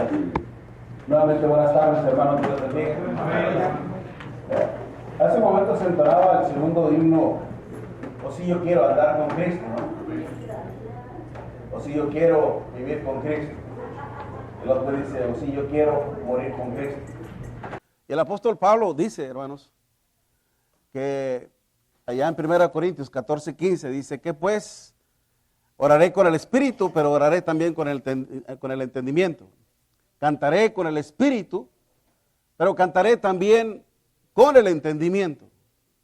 bendiga. Nuevamente buenas tardes, hermanos, Dios les bendiga. Hace un momento se entonaba el segundo himno, o si yo quiero andar con Cristo, ¿no? O si yo quiero vivir con Cristo. El otro dice, o si yo quiero morir con Cristo. Y el apóstol Pablo dice, hermanos, que allá en 1 Corintios 14:15 dice que pues oraré con el espíritu, pero oraré también con el entendimiento. Cantaré con el espíritu, pero cantaré también con el entendimiento.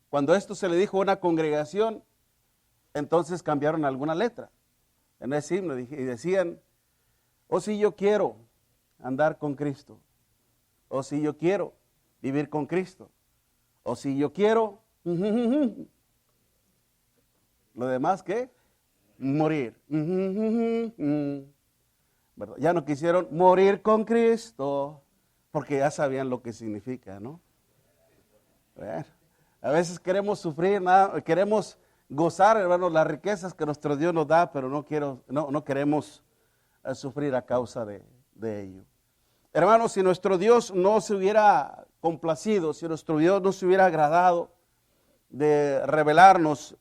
Cuando esto se le dijo a una congregación, entonces cambiaron alguna letra en ese himno y decían, o si yo quiero andar con Cristo, o si yo quiero vivir con Cristo, o si yo quiero, lo demás, ¿qué? Morir. ¿Verdad? Ya no quisieron morir con Cristo, porque ya sabían lo que significa, ¿no? Bueno, a veces queremos sufrir, queremos gozar, hermanos, las riquezas que nuestro Dios nos da, pero no queremos sufrir a causa de ello. Hermanos, si nuestro Dios no se hubiera complacido, si nuestro Dios no se hubiera agradado de revelarnos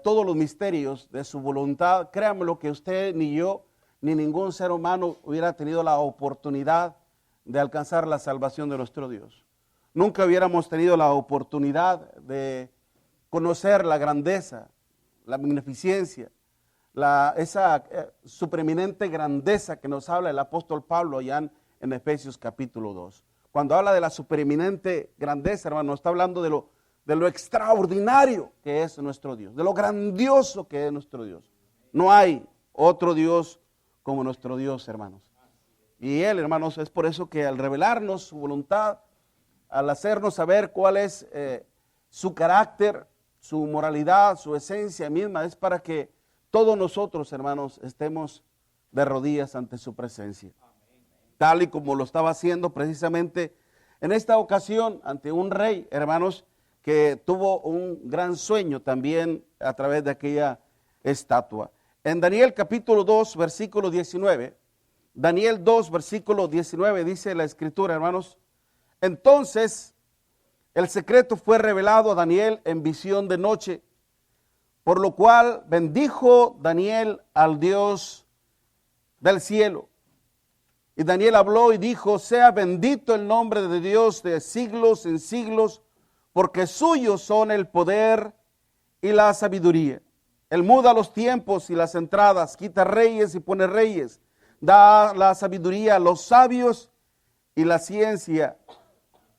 todos los misterios de su voluntad, créanmelo que usted ni yo, ni ningún ser humano hubiera tenido la oportunidad de alcanzar la salvación de nuestro Dios. Nunca hubiéramos tenido la oportunidad de conocer la grandeza, la magnificencia, esa supreeminente grandeza que nos habla el apóstol Pablo allá en Efesios capítulo 2. Cuando habla de la supreeminente grandeza, hermano, está hablando de lo extraordinario que es nuestro Dios, de lo grandioso que es nuestro Dios. No hay otro Dios como nuestro Dios, hermanos. Y Él, hermanos, es por eso que al revelarnos su voluntad, al hacernos saber cuál es su carácter, su moralidad, su esencia misma, es para que todos nosotros, hermanos, estemos de rodillas ante su presencia. Tal y como lo estaba haciendo precisamente en esta ocasión ante un rey, hermanos, que tuvo un gran sueño también a través de aquella estatua. En Daniel capítulo 2, versículo 19, Daniel 2, versículo 19, dice la escritura, hermanos, entonces el secreto fue revelado a Daniel en visión de noche, por lo cual bendijo Daniel al Dios del cielo. Y Daniel habló y dijo, sea bendito el nombre de Dios de siglos en siglos, porque suyos son el poder y la sabiduría. Él muda los tiempos y las entradas, quita reyes y pone reyes, da la sabiduría a los sabios y la ciencia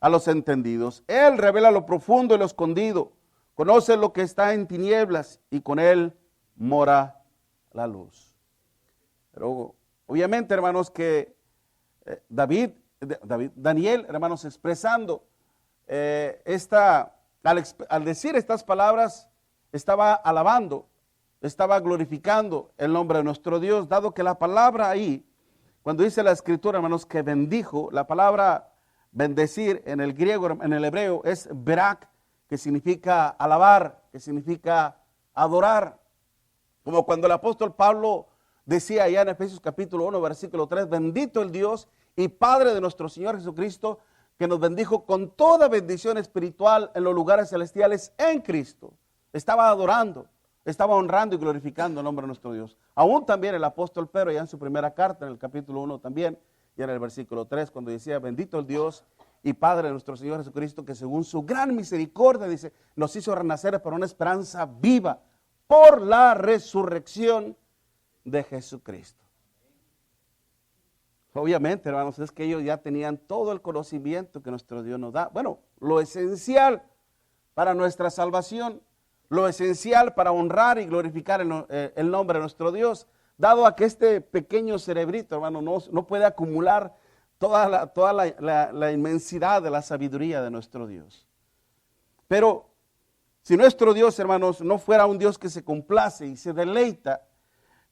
a los entendidos. Él revela lo profundo y lo escondido, conoce lo que está en tinieblas y con él mora la luz. Pero obviamente, hermanos, que Daniel, hermanos, expresando al decir estas palabras, estaba alabando, estaba glorificando el nombre de nuestro Dios, dado que la palabra ahí, cuando dice la escritura, hermanos, que bendijo, la palabra bendecir en el griego, en el hebreo, es berak, que significa alabar, que significa adorar. Como cuando el apóstol Pablo decía allá en Efesios capítulo 1, versículo 3, bendito el Dios y Padre de nuestro Señor Jesucristo, que nos bendijo con toda bendición espiritual en los lugares celestiales en Cristo. Estaba adorando, estaba honrando y glorificando el nombre de nuestro Dios. Aún también el apóstol Pedro, ya en su primera carta, en el capítulo 1 también, y en el versículo 3, cuando decía, bendito el Dios y Padre de nuestro Señor Jesucristo, que según su gran misericordia, dice, nos hizo renacer para una esperanza viva por la resurrección de Jesucristo. Obviamente, hermanos, es que ellos ya tenían todo el conocimiento que nuestro Dios nos da. Bueno, lo esencial para nuestra salvación, lo esencial para honrar y glorificar el nombre de nuestro Dios, dado a que este pequeño cerebrito, hermano, no puede acumular toda la inmensidad de la sabiduría de nuestro Dios. Pero si nuestro Dios, hermanos, no fuera un Dios que se complace y se deleita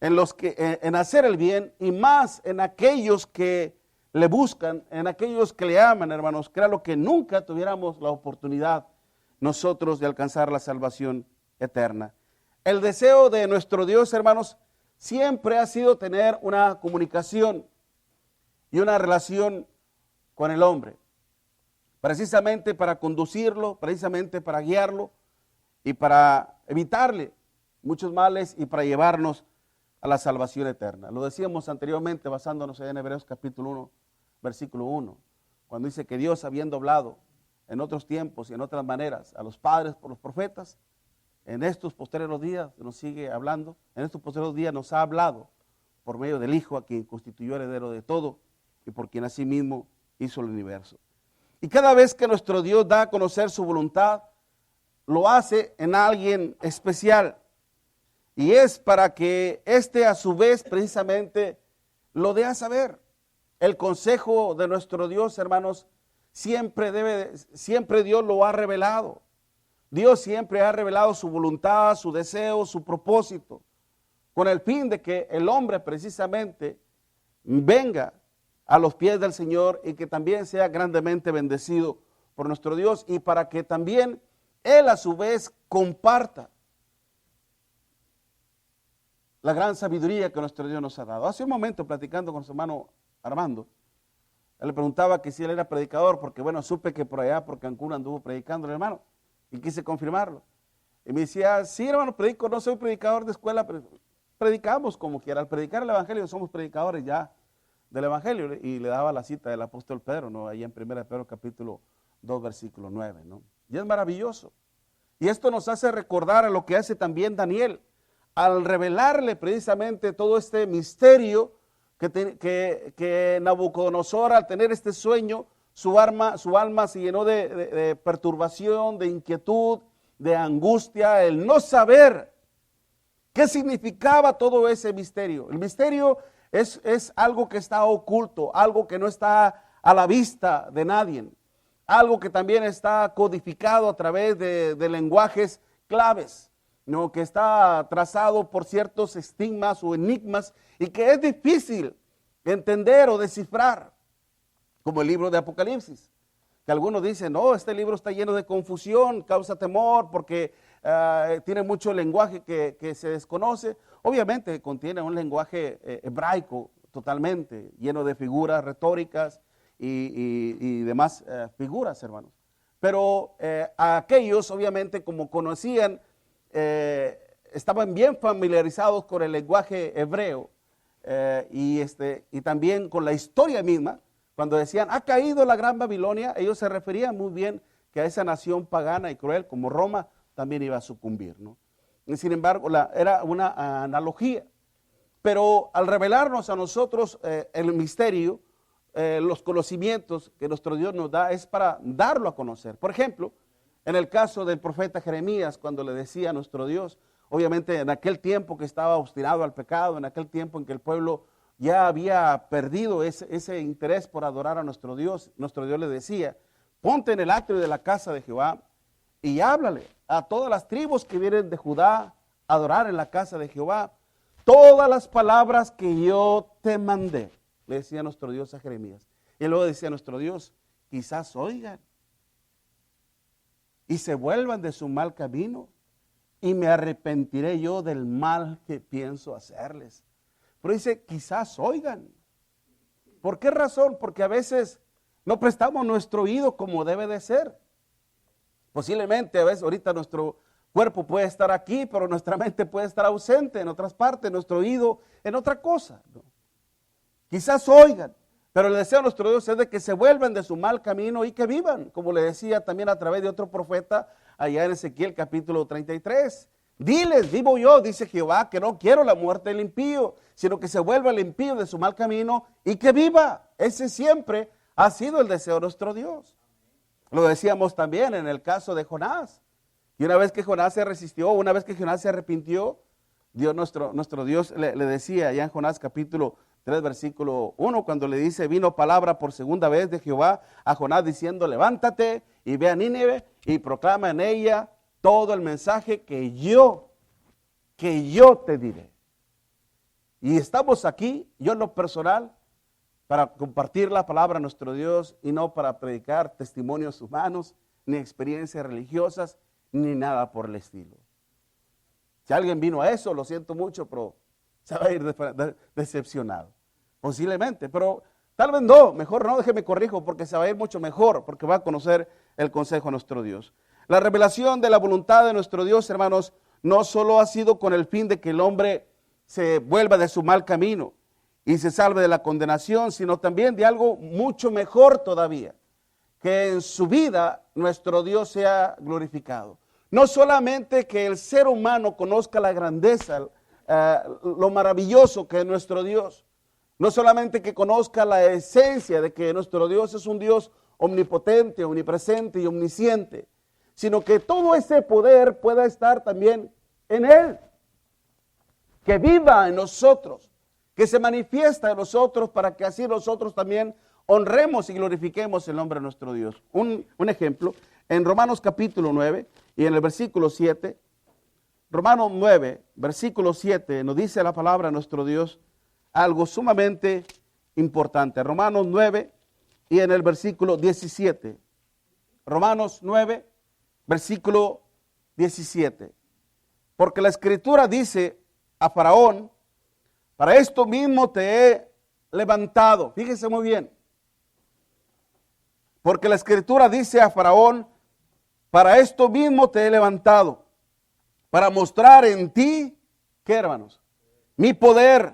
en hacer el bien, y más en aquellos que le buscan, en aquellos que le aman, hermanos, créalo que nunca tuviéramos la oportunidad nosotros de alcanzar la salvación eterna. El deseo de nuestro Dios, hermanos, siempre ha sido tener una comunicación y una relación con el hombre, precisamente para conducirlo, precisamente para guiarlo y para evitarle muchos males y para llevarnos a la salvación eterna. Lo decíamos anteriormente basándonos en Hebreos capítulo 1, versículo 1, cuando dice que Dios, habiendo hablado en otros tiempos y en otras maneras a los padres por los profetas, en estos posteriores días nos sigue hablando, en estos posteriores días nos ha hablado por medio del Hijo, a quien constituyó heredero de todo y por quien asimismo hizo el universo. Y cada vez que nuestro Dios da a conocer su voluntad, lo hace en alguien especial. Y es para que éste a su vez precisamente lo dé a saber. El consejo de nuestro Dios, hermanos, siempre Dios lo ha revelado. Dios siempre ha revelado su voluntad, su deseo, su propósito, con el fin de que el hombre precisamente venga a los pies del Señor y que también sea grandemente bendecido por nuestro Dios, y para que también Él a su vez comparta la gran sabiduría que nuestro Dios nos ha dado. Hace un momento, platicando con su hermano Armando, él le preguntaba que si él era predicador, porque bueno, supe que por allá, por Cancún, anduvo predicando el hermano, y quise confirmarlo. Y me decía, sí, hermano, predico, no soy predicador de escuela, pero predicamos como quiera. Al predicar el evangelio somos predicadores ya del evangelio, y le daba la cita del apóstol Pedro, ¿no? Ahí en 1 Pedro capítulo 2, versículo 9, ¿no? Y es maravilloso. Y esto nos hace recordar a lo que hace también Daniel, al revelarle precisamente todo este misterio que Nabucodonosor, al tener este sueño, su alma se llenó de perturbación, de inquietud, de angustia, el no saber qué significaba todo ese misterio. El misterio es algo que está oculto, algo que no está a la vista de nadie, algo que también está codificado a través de lenguajes claves, ¿no? Que está trazado por ciertos estigmas o enigmas y que es difícil entender o descifrar, como el libro de Apocalipsis, que algunos dicen, no, este libro está lleno de confusión, causa temor porque tiene mucho lenguaje que se desconoce. Obviamente contiene un lenguaje hebraico totalmente, lleno de figuras retóricas y demás figuras, hermanos. Pero aquellos, obviamente, como conocían, estaban bien familiarizados con el lenguaje hebreo y también con la historia misma. Cuando decían, ha caído la gran Babilonia, ellos se referían muy bien que a esa nación pagana y cruel como Roma también iba a sucumbir, ¿no? Y sin embargo, era una analogía. Pero al revelarnos a nosotros el misterio, los conocimientos que nuestro Dios nos da, es para darlo a conocer. Por ejemplo, en el caso del profeta Jeremías, cuando le decía a nuestro Dios, obviamente en aquel tiempo que estaba obstinado al pecado, en aquel tiempo en que el pueblo ya había perdido ese interés por adorar a nuestro Dios le decía, ponte en el atrio de la casa de Jehová y háblale a todas las tribus que vienen de Judá a adorar en la casa de Jehová todas las palabras que yo te mandé, le decía nuestro Dios a Jeremías. Y luego decía nuestro Dios, quizás oigan y se vuelvan de su mal camino y me arrepentiré yo del mal que pienso hacerles. Pero dice, quizás oigan. ¿Por qué razón? Porque a veces no prestamos nuestro oído como debe de ser. Posiblemente a veces ahorita nuestro cuerpo puede estar aquí, pero nuestra mente puede estar ausente en otras partes, nuestro oído en otra cosa, ¿no? Quizás oigan, pero el deseo de nuestro Dios es de que se vuelvan de su mal camino y que vivan, como le decía también a través de otro profeta allá en Ezequiel capítulo 33. Diles, vivo yo, dice Jehová, que no quiero la muerte del impío, sino que se vuelva el impío de su mal camino y que viva. Ese siempre ha sido el deseo de nuestro Dios. Lo decíamos también en el caso de Jonás. Y una vez que Jonás se resistió, una vez que Jonás se arrepintió, nuestro Dios le decía allá en Jonás capítulo 3, versículo 1, cuando le dice, vino palabra por segunda vez de Jehová a Jonás diciendo, levántate y ve a Nínive y proclama en ella todo el mensaje que yo te diré. Y estamos aquí, yo en lo personal, para compartir la palabra de nuestro Dios y no para predicar testimonios humanos, ni experiencias religiosas, ni nada por el estilo. Si alguien vino a eso, lo siento mucho, pero se va a ir decepcionado. Posiblemente, pero Tal vez no, mejor no, déjeme corrijo, porque se va a ir mucho mejor, porque va a conocer el consejo de nuestro Dios. La revelación de la voluntad de nuestro Dios, hermanos, no solo ha sido con el fin de que el hombre se vuelva de su mal camino y se salve de la condenación, sino también de algo mucho mejor todavía, que en su vida nuestro Dios sea glorificado. No solamente que el ser humano conozca la grandeza, lo maravilloso que es nuestro Dios, no solamente que conozca la esencia de que nuestro Dios es un Dios omnipotente, omnipresente y omnisciente, sino que todo ese poder pueda estar también en Él, que viva en nosotros, que se manifiesta en nosotros para que así nosotros también honremos y glorifiquemos el nombre de nuestro Dios. Un ejemplo, en Romanos capítulo 9 y en el versículo 7, Romanos 9, versículo 7, nos dice la palabra de nuestro Dios algo sumamente importante. Romanos 9 y en el versículo 17. Romanos 9, versículo 17. Porque la Escritura dice a Faraón, para esto mismo te he levantado. Fíjese muy bien. Porque la Escritura dice a Faraón, para esto mismo te he levantado, para mostrar en ti, ¿qué, hermanos? Mi poder,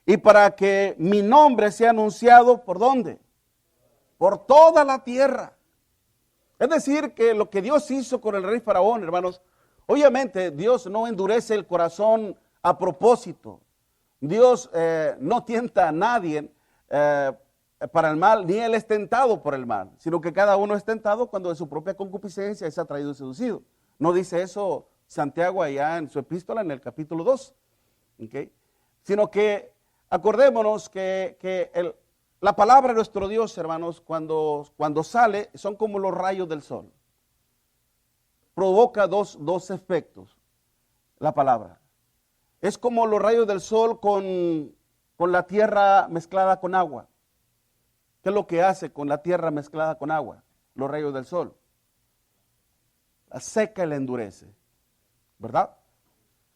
y para que mi nombre sea anunciado, ¿por dónde? Por toda la tierra. Es decir, que lo que Dios hizo con el rey Faraón, hermanos, obviamente Dios no endurece el corazón a propósito. Dios no tienta a nadie para el mal, ni Él es tentado por el mal, sino que cada uno es tentado cuando de su propia concupiscencia es atraído y seducido. ¿No dice eso Santiago allá en su epístola en el capítulo 2? ¿Okay? Sino que acordémonos que la palabra de nuestro Dios, hermanos, cuando sale, son como los rayos del sol. Provoca dos efectos, la palabra. Es como los rayos del sol con la tierra mezclada con agua. ¿Qué es lo que hace con la tierra mezclada con agua? Los rayos del sol. La seca y la endurece, ¿verdad?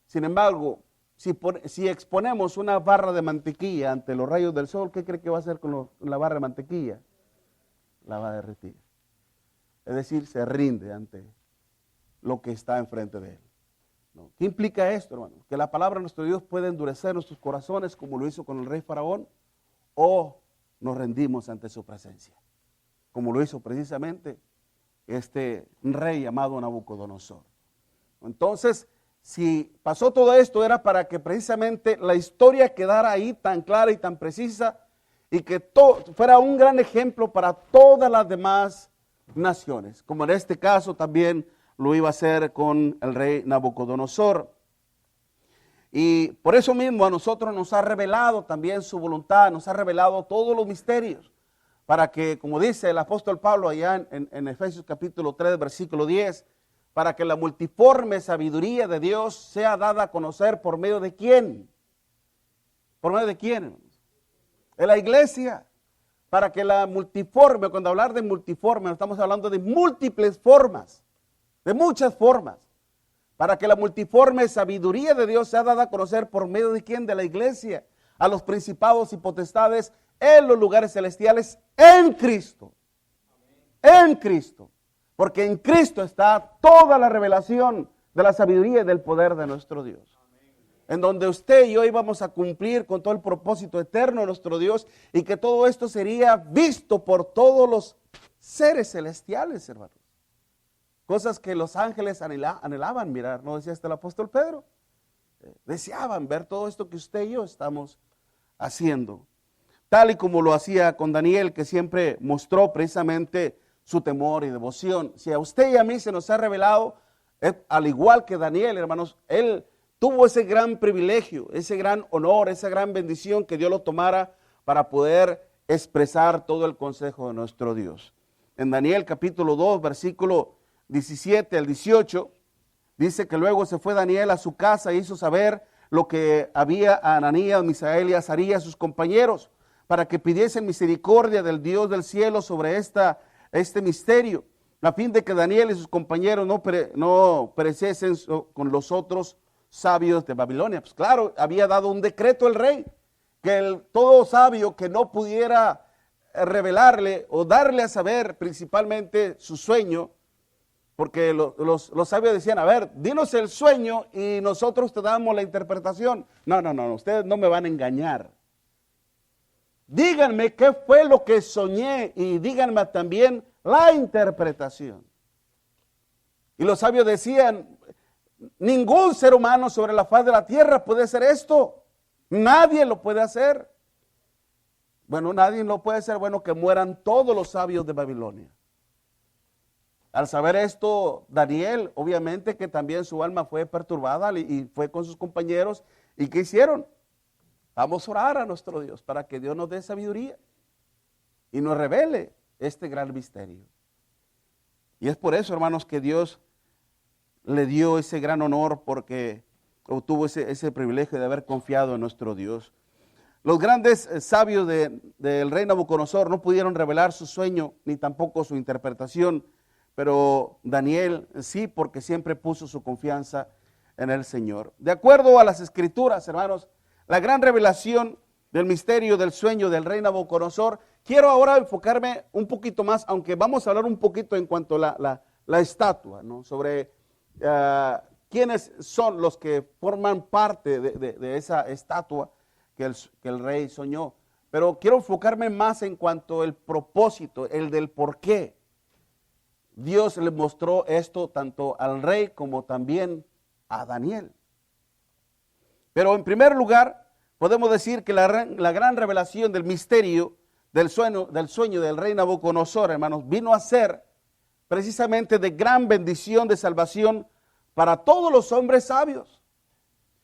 Sin embargo, si exponemos una barra de mantequilla ante los rayos del sol, ¿qué cree que va a hacer con la barra de mantequilla? La va a derretir. Es decir, se rinde ante lo que está enfrente de él. ¿No? ¿Qué implica esto, hermano? Que la palabra de nuestro Dios puede endurecer nuestros corazones como lo hizo con el rey Faraón, o nos rendimos ante su presencia, como lo hizo precisamente este rey llamado Nabucodonosor. Entonces, si pasó todo esto era para que precisamente la historia quedara ahí tan clara y tan precisa y que fuera un gran ejemplo para todas las demás naciones, como en este caso también lo iba a hacer con el rey Nabucodonosor. Y por eso mismo a nosotros nos ha revelado también su voluntad, nos ha revelado todos los misterios, para que, como dice el apóstol Pablo allá en Efesios capítulo 3, versículo 10, para que la multiforme sabiduría de Dios sea dada a conocer por medio de ¿quién? ¿Por medio de quién? De la iglesia. Para que la multiforme, cuando hablar de multiforme, estamos hablando de múltiples formas, de muchas formas. Para que la multiforme sabiduría de Dios sea dada a conocer por medio de ¿quién? De la iglesia, a los principados y potestades en los lugares celestiales, en Cristo. En Cristo. Porque en Cristo está toda la revelación de la sabiduría y del poder de nuestro Dios. En donde usted y yo íbamos a cumplir con todo el propósito eterno de nuestro Dios y que todo esto sería visto por todos los seres celestiales, hermanos. Cosas que los ángeles anhelaban mirar, ¿no decía hasta el apóstol Pedro? Deseaban ver todo esto que usted y yo estamos haciendo. Tal y como lo hacía con Daniel, que siempre mostró precisamente su temor y devoción. Si a usted y a mí se nos ha revelado, al igual que Daniel, hermanos, él tuvo ese gran privilegio, ese gran honor, esa gran bendición que Dios lo tomara para poder expresar todo el consejo de nuestro Dios. En Daniel capítulo 2, versículo 17 al 18, dice que luego se fue Daniel a su casa e hizo saber lo que había a Ananías, Misael y Azarías, sus compañeros, para que pidiesen misericordia del Dios del cielo sobre este misterio, a fin de que Daniel y sus compañeros no pereciesen con los otros sabios de Babilonia. Pues claro, había dado un decreto el rey, que todo sabio que no pudiera revelarle o darle a saber principalmente su sueño, porque los sabios decían, a ver, dinos el sueño y nosotros te damos la interpretación. No, ustedes no me van a engañar. Díganme qué fue lo que soñé y díganme también la interpretación. Y los sabios decían, ningún ser humano sobre la faz de la tierra puede hacer esto. Nadie lo puede hacer. Bueno, nadie lo puede hacer. Bueno, que mueran todos los sabios de Babilonia. Al saber esto, Daniel, obviamente que también su alma fue perturbada y fue con sus compañeros. ¿Y qué hicieron? Vamos a orar a nuestro Dios para que Dios nos dé sabiduría y nos revele este gran misterio. Y es por eso, hermanos, que Dios le dio ese gran honor porque obtuvo ese privilegio de haber confiado en nuestro Dios. Los grandes sabios del rey Nabucodonosor no pudieron revelar su sueño ni tampoco su interpretación, pero Daniel sí, porque siempre puso su confianza en el Señor. De acuerdo a las Escrituras, hermanos, la gran revelación del misterio del sueño del rey Nabucodonosor, quiero ahora enfocarme un poquito más, aunque vamos a hablar un poquito en cuanto a la estatua, ¿no? Sobre quiénes son los que forman parte de esa estatua que el rey soñó. Pero quiero enfocarme más en cuanto al propósito, el del por qué Dios le mostró esto tanto al rey como también a Daniel. Pero en primer lugar, podemos decir que la gran revelación del misterio del sueño del rey Nabucodonosor, hermanos, vino a ser precisamente de gran bendición de salvación para todos los hombres sabios.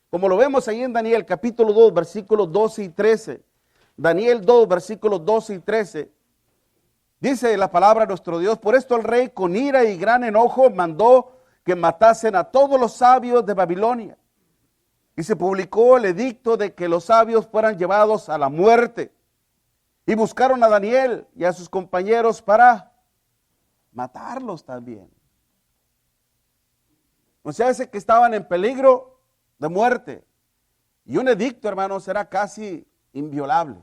Como lo vemos ahí en Daniel capítulo 2, versículos 12 y 13. Daniel 2, versículos 12 y 13. Dice la palabra de nuestro Dios, por esto el rey con ira y gran enojo mandó que matasen a todos los sabios de Babilonia. Y se publicó el edicto de que los sabios fueran llevados a la muerte. Y buscaron a Daniel y a sus compañeros para matarlos también. O sea, ese que estaban en peligro de muerte. Y un edicto, hermanos, era casi inviolable.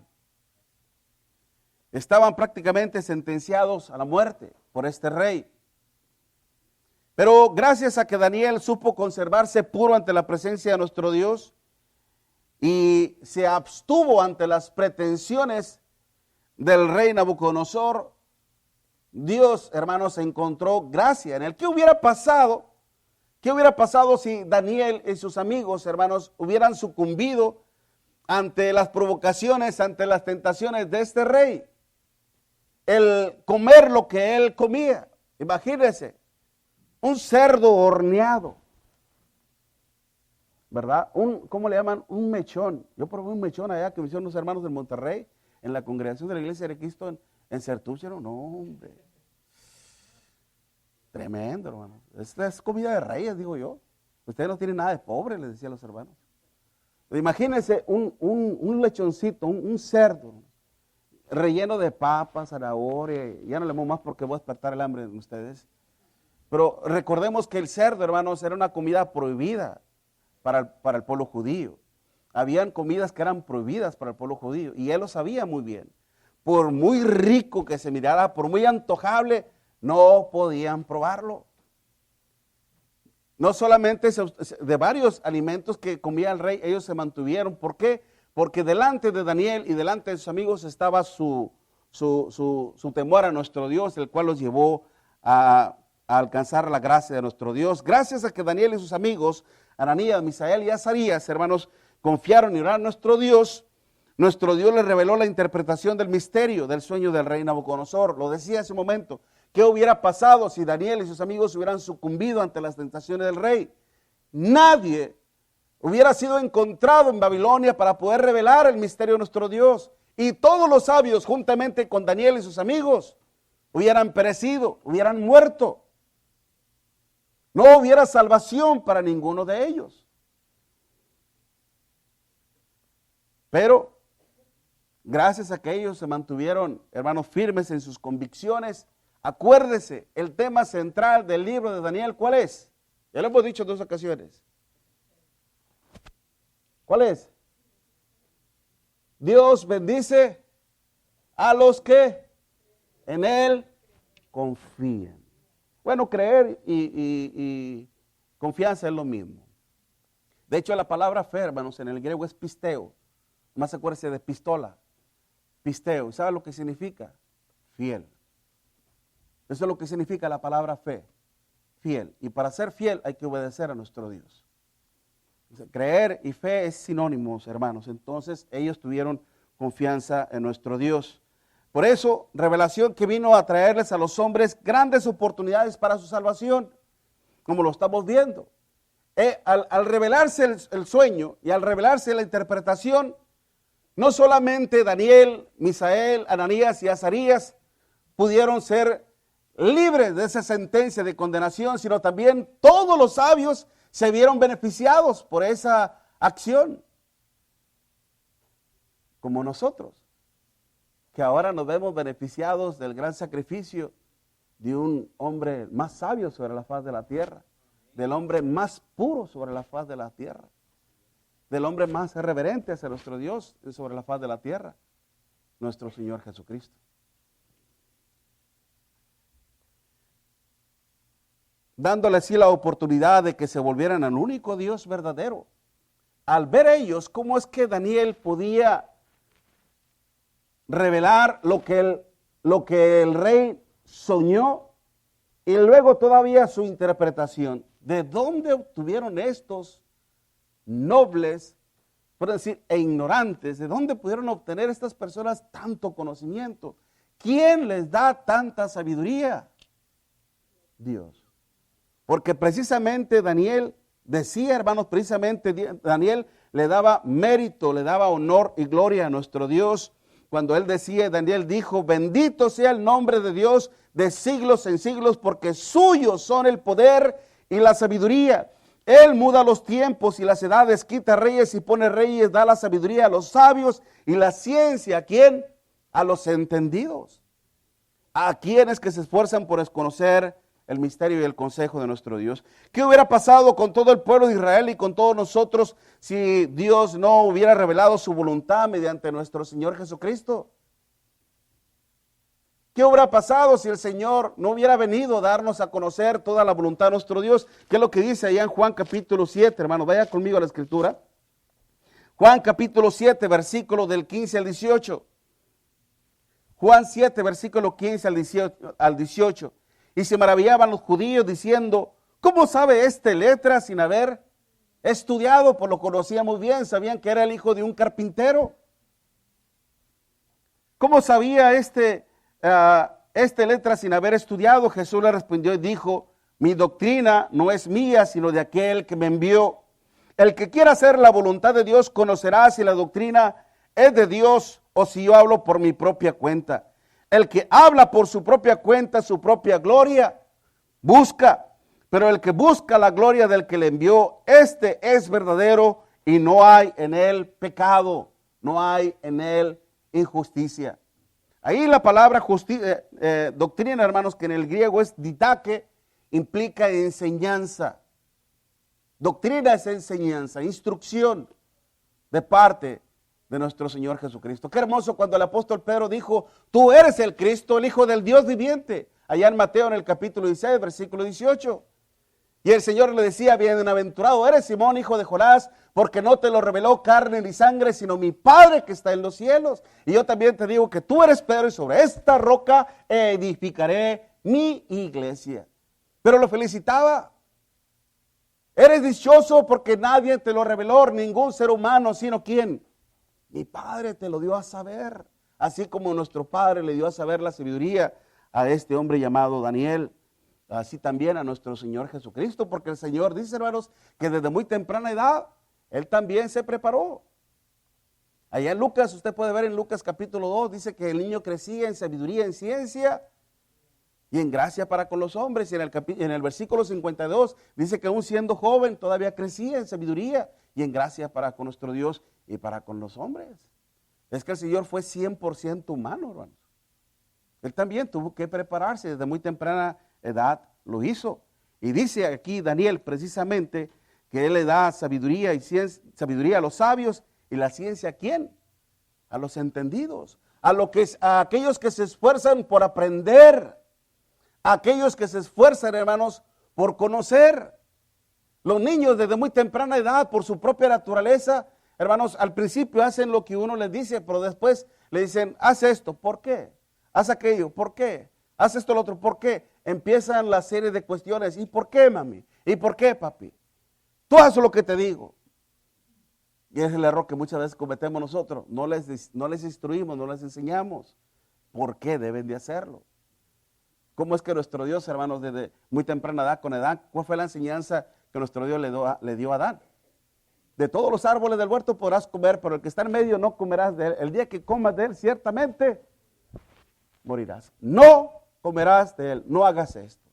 Estaban prácticamente sentenciados a la muerte por este rey. Pero gracias a que Daniel supo conservarse puro ante la presencia de nuestro Dios y se abstuvo ante las pretensiones del rey Nabucodonosor, Dios, hermanos, encontró gracia en él. ¿Qué hubiera pasado? ¿Qué hubiera pasado si Daniel y sus amigos, hermanos, hubieran sucumbido ante las provocaciones, ante las tentaciones de este rey? El comer lo que él comía. Imagínense, un cerdo horneado, ¿verdad? ¿Cómo le llaman? Un mechón. Yo probé un mechón allá que me hicieron unos hermanos de Monterrey, en la congregación de la iglesia de Cristo en Certúchero. No, hombre. Tremendo, hermano. Esta es comida de reyes, digo yo. Ustedes no tienen nada de pobre, les decía a los hermanos. Imagínense un lechoncito, un cerdo, relleno de papas, zanahoria. Ya no le muevo más porque voy a despertar el hambre en ustedes. Pero recordemos que el cerdo, hermanos, era una comida prohibida para el pueblo judío. Habían comidas que eran prohibidas para el pueblo judío y él lo sabía muy bien. Por muy rico que se mirara, por muy antojable, no podían probarlo. No solamente de varios alimentos que comía el rey, ellos se mantuvieron. ¿Por qué? Porque delante de Daniel y delante de sus amigos estaba su temor a nuestro Dios, el cual los llevó a alcanzar la gracia de nuestro Dios. Gracias a que Daniel y sus amigos, Ananías, Misael y Azarías, hermanos, confiaron y oraron a nuestro Dios les reveló la interpretación del misterio del sueño del rey Nabucodonosor. Lo decía hace un momento. ¿Qué hubiera pasado si Daniel y sus amigos hubieran sucumbido ante las tentaciones del rey? Nadie hubiera sido encontrado en Babilonia para poder revelar el misterio de nuestro Dios. Y todos los sabios, juntamente con Daniel y sus amigos, hubieran perecido, hubieran muerto. No hubiera salvación para ninguno de ellos. Pero, gracias a que ellos se mantuvieron, hermanos, firmes en sus convicciones, acuérdese, el tema central del libro de Daniel, ¿cuál es? Ya lo hemos dicho en 2 ocasiones. ¿Cuál es? Dios bendice a los que en Él confían. Bueno, creer y confianza es lo mismo. De hecho, la palabra fe, hermanos, en el griego es pisteo. Más acuérdense de pistola. Pisteo. ¿Sabe lo que significa? Fiel. Eso es lo que significa la palabra fe. Fiel. Y para ser fiel hay que obedecer a nuestro Dios. Creer y fe es sinónimos, hermanos. Entonces ellos tuvieron confianza en nuestro Dios. Por eso, revelación que vino a traerles a los hombres grandes oportunidades para su salvación, como lo estamos viendo. Al revelarse el sueño y al revelarse la interpretación, no solamente Daniel, Misael, Ananías y Azarías pudieron ser libres de esa sentencia de condenación, sino también todos los sabios se vieron beneficiados por esa acción, como nosotros, que ahora nos vemos beneficiados del gran sacrificio de un hombre más sabio sobre la faz de la tierra, del hombre más puro sobre la faz de la tierra, del hombre más reverente hacia nuestro Dios sobre la faz de la tierra, nuestro Señor Jesucristo. Dándole así la oportunidad de que se volvieran al único Dios verdadero. Al ver ellos cómo es que Daniel podía revelar lo que el rey soñó y luego todavía su interpretación. ¿De dónde obtuvieron estos nobles, por decir, e ignorantes? ¿De dónde pudieron obtener estas personas tanto conocimiento? ¿Quién les da tanta sabiduría? Dios. Porque precisamente Daniel decía, hermanos, precisamente Daniel le daba mérito, le daba honor y gloria a nuestro Dios. Cuando él decía, Daniel dijo, bendito sea el nombre de Dios de siglos en siglos, porque suyos son el poder y la sabiduría. Él muda los tiempos y las edades, quita reyes y pone reyes, da la sabiduría a los sabios y la ciencia, ¿a quién? A los entendidos. A quienes que se esfuerzan por desconocer el misterio y el consejo de nuestro Dios. ¿Qué hubiera pasado con todo el pueblo de Israel y con todos nosotros si Dios no hubiera revelado su voluntad mediante nuestro Señor Jesucristo? ¿Qué hubiera pasado si el Señor no hubiera venido a darnos a conocer toda la voluntad de nuestro Dios? ¿Qué es lo que dice allá en Juan capítulo 7, hermano? Vaya conmigo a la escritura. Juan capítulo 7, versículo del 15 al 18. Juan 7, versículo 15 al 18. Y se maravillaban los judíos diciendo, ¿cómo sabe este letra sin haber estudiado? Pues lo conocía muy bien, sabían que era el hijo de un carpintero. ¿Cómo sabía este letra sin haber estudiado? Jesús le respondió y dijo, mi doctrina no es mía, sino de aquel que me envió. El que quiera hacer la voluntad de Dios conocerá si la doctrina es de Dios o si yo hablo por mi propia cuenta. El que habla por su propia cuenta, su propia gloria, busca. Pero el que busca la gloria del que le envió, este es verdadero y no hay en él pecado, no hay en él injusticia. Ahí la palabra doctrina, hermanos, que en el griego es didache, implica enseñanza. Doctrina es enseñanza, instrucción de parte de nuestro Señor Jesucristo. Qué hermoso cuando el apóstol Pedro dijo, tú eres el Cristo, el Hijo del Dios viviente. Allá en Mateo en el capítulo 16, versículo 18. Y el Señor le decía, bienaventurado eres Simón, hijo de Jonás, porque no te lo reveló carne ni sangre, sino mi Padre que está en los cielos. Y yo también te digo que tú eres Pedro y sobre esta roca edificaré mi iglesia. Pero lo felicitaba. Eres dichoso porque nadie te lo reveló, ningún ser humano, sino ¿quién? Mi Padre te lo dio a saber, así como nuestro Padre le dio a saber la sabiduría a este hombre llamado Daniel, así también a nuestro Señor Jesucristo, porque el Señor dice, hermanos, que desde muy temprana edad, Él también se preparó. Allá en Lucas, usted puede ver en Lucas capítulo 2, dice que el niño crecía en sabiduría, en ciencia y en gracia para con los hombres. Y en el versículo 52 dice que aún siendo joven todavía crecía en sabiduría y en gracia para con nuestro Dios y para con los hombres. Es que el Señor fue 100% humano, hermanos. Él también tuvo que prepararse, desde muy temprana edad lo hizo. Y dice aquí Daniel precisamente que Él le da sabiduría y sabiduría a los sabios y la ciencia ¿a quién? A los entendidos. a aquellos que se esfuerzan por aprender, a aquellos que se esfuerzan, hermanos, por conocer. Los niños desde muy temprana edad, por su propia naturaleza, hermanos, al principio hacen lo que uno les dice, pero después le dicen, haz esto, ¿por qué? Haz aquello, ¿por qué? Haz esto, lo otro, ¿por qué? Empiezan la serie de cuestiones, ¿y por qué, mami? ¿Y por qué, papi? Tú haz lo que te digo. Y es el error que muchas veces cometemos nosotros. No les instruimos, no les enseñamos por qué deben de hacerlo. ¿Cómo es que nuestro Dios, hermanos, desde muy temprana edad con Adán, cuál fue la enseñanza que nuestro Dios le dio a Adán? De todos los árboles del huerto podrás comer, pero el que está en medio no comerás de él. El día que comas de él, ciertamente morirás. No comerás de él, no hagas esto.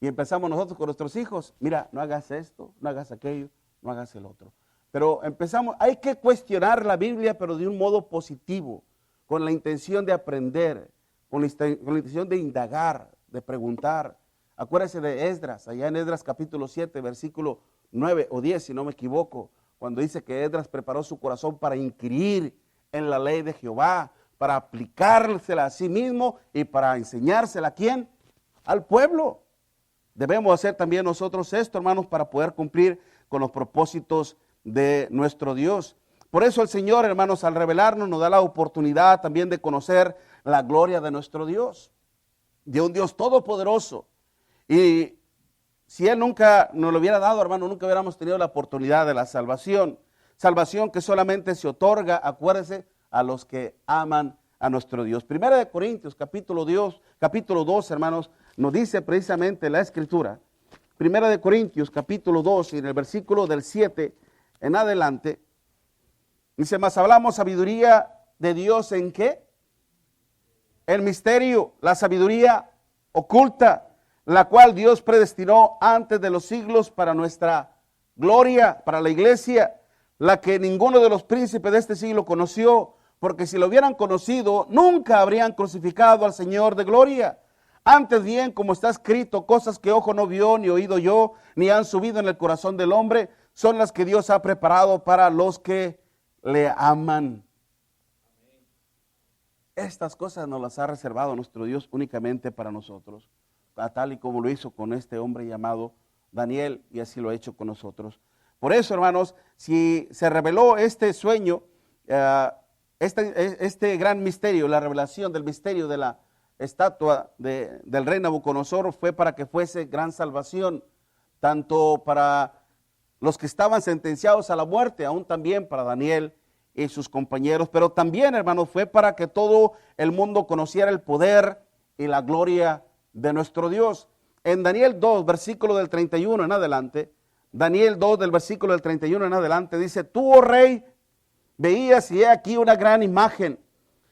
Y empezamos nosotros con nuestros hijos, mira, no hagas esto, no hagas aquello, no hagas el otro. Pero empezamos, hay que cuestionar la Biblia, pero de un modo positivo, con la intención de aprender, con la intención de indagar, de preguntar. Acuérdense de Esdras, allá en Esdras capítulo 7, versículo 9 o 10, si no me equivoco, cuando dice que Esdras preparó su corazón para inquirir en la ley de Jehová, para aplicársela a sí mismo y para enseñársela ¿a quién? Al pueblo. Debemos hacer también nosotros esto, hermanos, para poder cumplir con los propósitos de nuestro Dios. Por eso el Señor, hermanos, al revelarnos nos da la oportunidad también de conocer la gloria de nuestro Dios, de un Dios todopoderoso. Y si Él nunca nos lo hubiera dado, hermano, nunca hubiéramos tenido la oportunidad de la salvación. Salvación que solamente se otorga, acuérdense, a los que aman a nuestro Dios. Primera de Corintios, capítulo 2, hermanos, nos dice precisamente la Escritura. Primera de Corintios, capítulo 2, y en el versículo del 7 en adelante, dice, mas hablamos sabiduría de Dios ¿en qué? El misterio, la sabiduría oculta, la cual Dios predestinó antes de los siglos para nuestra gloria, para la iglesia, la que ninguno de los príncipes de este siglo conoció, porque si lo hubieran conocido, nunca habrían crucificado al Señor de gloria. Antes bien, como está escrito, cosas que ojo no vio, ni oído yo, ni han subido en el corazón del hombre, son las que Dios ha preparado para los que le aman. Estas cosas nos las ha reservado nuestro Dios únicamente para nosotros, tal y como lo hizo con este hombre llamado Daniel, y así lo ha hecho con nosotros. Por eso, hermanos, si se reveló este sueño, este gran misterio, la revelación del misterio de la estatua del rey Nabucodonosor, fue para que fuese gran salvación, tanto para los que estaban sentenciados a la muerte, aún también para Daniel y sus compañeros, pero también, hermanos, fue para que todo el mundo conociera el poder y la gloria de nuestro Dios. En Daniel 2, versículo del 31 en adelante, Daniel 2 del versículo del 31 en adelante, dice, tú, oh rey, veías y he aquí una gran imagen,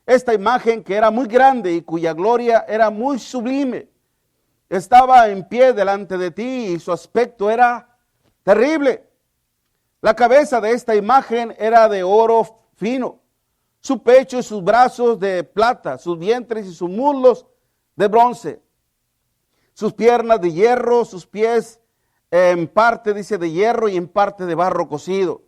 esta imagen que era muy grande y cuya gloria era muy sublime, estaba en pie delante de ti y su aspecto era terrible. La cabeza de esta imagen era de oro fino, su pecho y sus brazos de plata, sus vientres y sus muslos de bronce, sus piernas de hierro, sus pies en parte, dice, de hierro y en parte de barro cocido.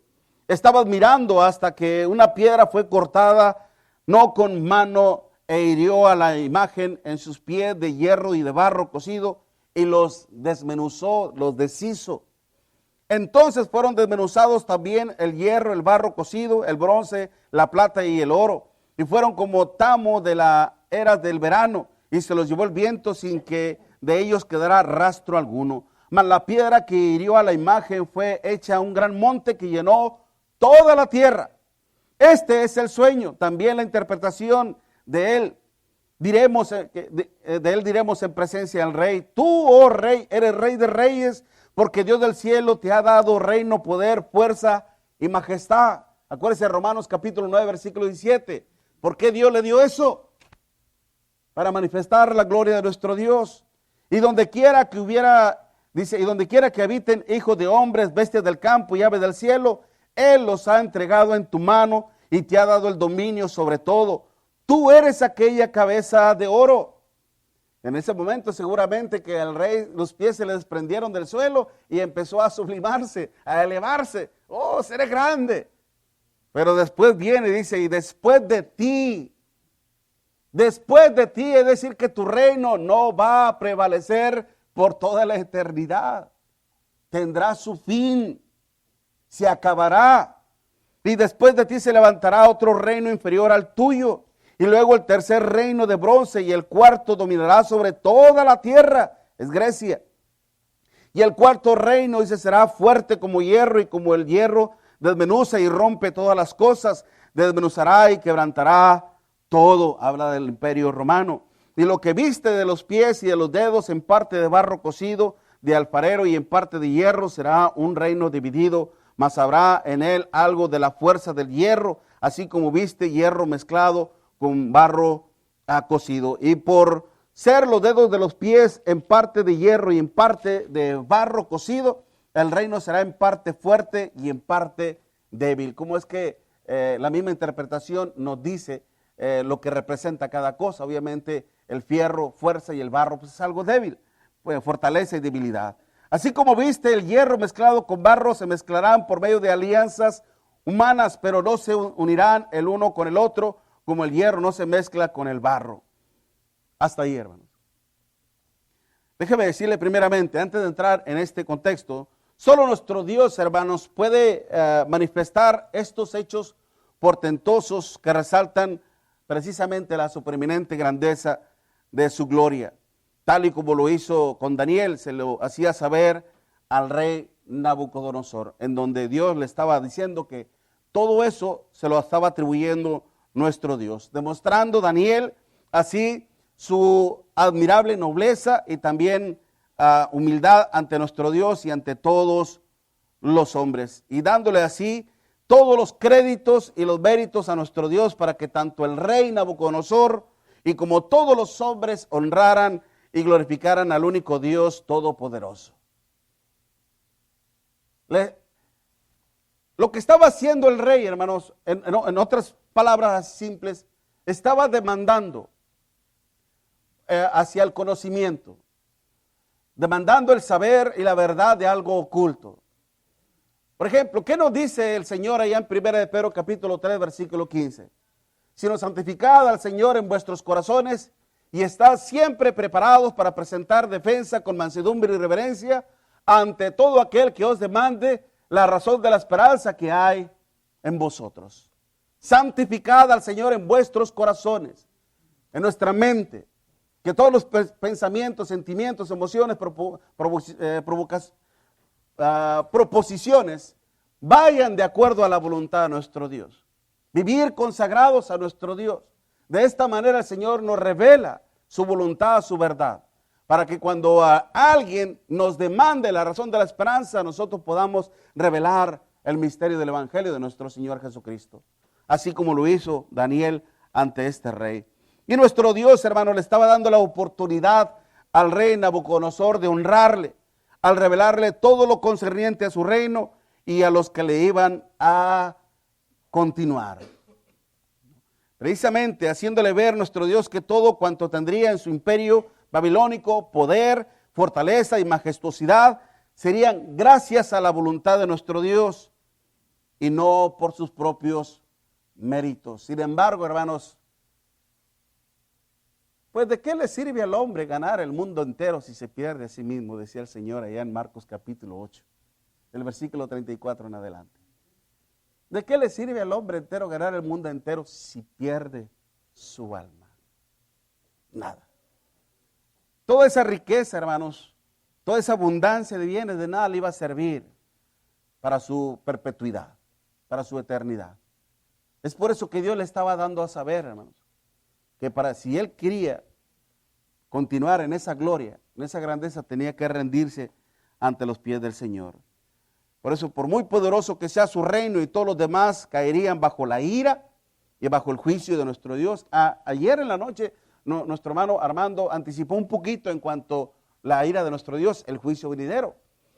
Estabas mirando hasta que una piedra fue cortada, no con mano, e hirió a la imagen en sus pies de hierro y de barro cocido, y los desmenuzó, los deshizo. Entonces fueron desmenuzados también el hierro, el barro cocido, el bronce, la plata y el oro, y fueron como tamo de la era del verano, y se los llevó el viento sin que de ellos quedara rastro alguno. Mas la piedra que hirió a la imagen fue hecha un gran monte que llenó toda la tierra. Este es el sueño, también la interpretación de él. Diremos en presencia del rey, tú, oh rey, eres rey de reyes, porque Dios del cielo te ha dado reino, poder, fuerza y majestad. Acuérdense de Romanos capítulo 9, versículo 17. ¿Por qué Dios le dio eso? Para manifestar la gloria de nuestro Dios. Y donde quiera que hubiera, dice, y donde quiera que habiten hijos de hombres, bestias del campo y aves del cielo, Él los ha entregado en tu mano y te ha dado el dominio sobre todo. Tú eres aquella cabeza de oro. En ese momento seguramente que al rey los pies se le desprendieron del suelo y empezó a sublimarse, a elevarse. ¡Oh, seré grande! Pero después viene y dice, y después de ti Después de ti, es decir, que tu reino no va a prevalecer por toda la eternidad. Tendrá su fin, se acabará. Y después de ti se levantará otro reino inferior al tuyo. Y luego el tercer reino de bronce, y el cuarto dominará sobre toda la tierra, es Grecia. Y el cuarto reino, dice, será fuerte como hierro, y como el hierro desmenuza y rompe todas las cosas, desmenuzará y quebrantará todo. Habla del imperio romano. Y lo que viste de los pies y de los dedos, en parte de barro cocido de alfarero y en parte de hierro, será un reino dividido, mas habrá en él algo de la fuerza del hierro, así como viste hierro mezclado con barro cocido. Y por ser los dedos de los pies en parte de hierro y en parte de barro cocido, el reino será en parte fuerte y en parte débil. ¿Cómo es que la misma interpretación nos dice lo que representa cada cosa? Obviamente el fierro, fuerza, y el barro pues es algo débil, pues fortaleza y debilidad. Así como viste el hierro mezclado con barro, se mezclarán por medio de alianzas humanas, pero no se unirán el uno con el otro, como el hierro no se mezcla con el barro. Hasta ahí, hermanos. Déjeme decirle primeramente, antes de entrar en este contexto, solo nuestro Dios, hermanos, puede manifestar estos hechos portentosos que resaltan precisamente la supereminente grandeza de su gloria. Tal y como lo hizo con Daniel, se lo hacía saber al rey Nabucodonosor, en donde Dios le estaba diciendo que todo eso se lo estaba atribuyendo nuestro Dios, demostrando Daniel así su admirable nobleza y también humildad ante nuestro Dios y ante todos los hombres, y dándole así todos los créditos y los méritos a nuestro Dios, para que tanto el rey Nabucodonosor y como todos los hombres honraran y glorificaran al único Dios todopoderoso. Lo que estaba haciendo el rey, hermanos, en otras palabras simples, estaba demandando hacia el conocimiento, demandando el saber y la verdad de algo oculto. Por ejemplo, ¿qué nos dice el Señor allá en 1 de Pedro capítulo 3, versículo 15? Sino santificad al Señor en vuestros corazones y estad siempre preparados para presentar defensa con mansedumbre y reverencia ante todo aquel que os demande la razón de la esperanza que hay en vosotros. Santificad al Señor en vuestros corazones, en nuestra mente, que todos los pensamientos, sentimientos, emociones, proposiciones vayan de acuerdo a la voluntad de nuestro Dios. Vivir consagrados a nuestro Dios. De esta manera el Señor nos revela su voluntad, su verdad, para que cuando alguien nos demande la razón de la esperanza, nosotros podamos revelar el misterio del Evangelio de nuestro Señor Jesucristo, así como lo hizo Daniel ante este rey. Y nuestro Dios, hermano, le estaba dando la oportunidad al rey Nabucodonosor de honrarle, al revelarle todo lo concerniente a su reino y a los que le iban a continuar. Precisamente haciéndole ver nuestro Dios que todo cuanto tendría en su imperio babilónico, poder, fortaleza y majestuosidad, serían gracias a la voluntad de nuestro Dios y no por sus propios méritos. Sin embargo, hermanos, pues ¿de qué le sirve al hombre ganar el mundo entero si se pierde a sí mismo? Decía el Señor allá en Marcos capítulo 8, del versículo 34 en adelante. ¿De qué le sirve al hombre entero ganar el mundo entero si pierde su alma? Nada. Toda esa riqueza, hermanos, toda esa abundancia de bienes, de nada le iba a servir para su perpetuidad, para su eternidad. Es por eso que Dios le estaba dando a saber, hermanos, que si él quería continuar en esa gloria, en esa grandeza, tenía que rendirse ante los pies del Señor. Por eso, por muy poderoso que sea su reino, y todos los demás caerían bajo la ira y bajo el juicio de nuestro Dios. Ayer en la noche, nuestro hermano Armando anticipó un poquito en cuanto a la ira de nuestro Dios, el juicio venidero.